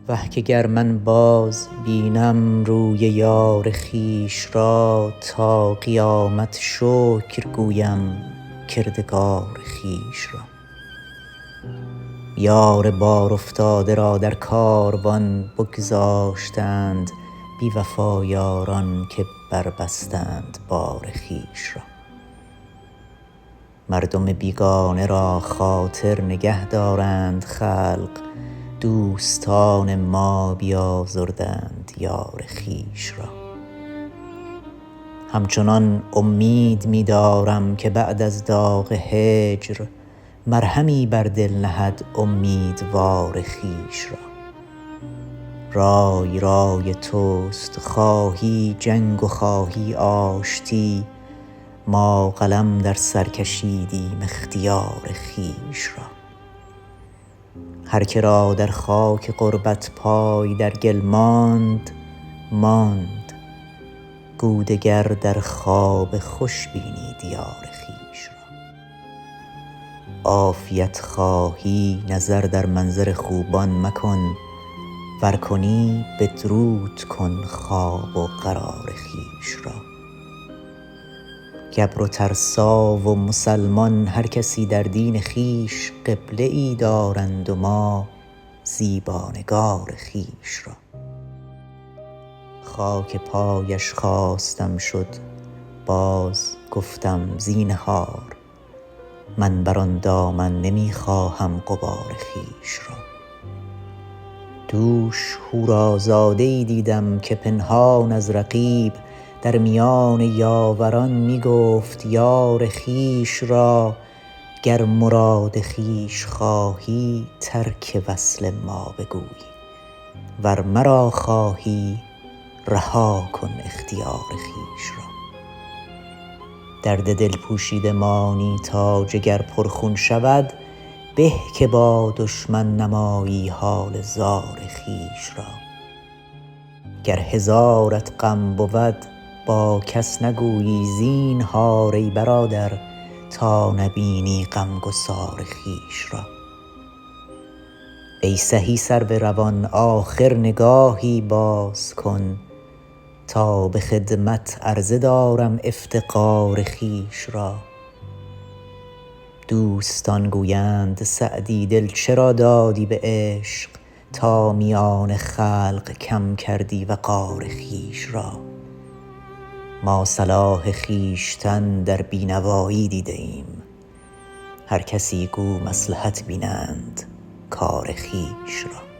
وه که گر من باز بینم روی یار خویش را، تا قیامت شکر گویم کردگار خویش را. یار بار افتاده را در کاروان بگذاشتند، بی وفا یاران که بربستند بار خویش را. مردم بیگانه را خاطر نگه دارند خلق، دوستان ما بیازردند یار خویش را. همچنان امید می دارم که بعد از داغ هجر، مرهمی بر دل نهد امیدوار خویش را. رای رای توست، خواهی جنگ و خواهی آشتی، ما قلم در سر کشیدیم اختیار خویش را. هر که را در خاک غربت پای در گل ماند ماند، گو دگر در خواب خوش بینی دیار خویش را. عافیت خواهی نظر در منظر خوبان مکن، ور کنی بدرود کن خواب و قرار خویش را. گبر و ترسا و مسلمان هر کسی در دین خویش، قبله ای دارند و ما زیبانگار خویش را. خاک پایش خواستم شد باز گفتم زینهار، من بر آن دامن نمی خواهم غبار خویش را. دوش حورازاده ای دیدم که پنهان از رقیب، در میان یاوران می گفت یار خویش را. گر مراد خویش خواهی ترک وصل ما بگوی، ور مرا خواهی رها کن اختیار خویش را. درد دل پوشیده مانی تا جگر پرخون شود، به که با دشمن نمایی حال زار خویش را. گر هزارت غم بود با کس نگویی زینهار ای برادر، تا نبینی غمگسار خویش را. ای سهی سرو روان آخر نگاهی باز کن، تا به خدمت عرضه دارم افتقار خویش را. دوستان گویند سعدی دل چرا دادی به عشق، تا میان خلق کم کردی وقار خویش را. ما صلاح خویشتن در بینوایی دیده ایم، هر کسی گو مصلحت بینند کار خویش را.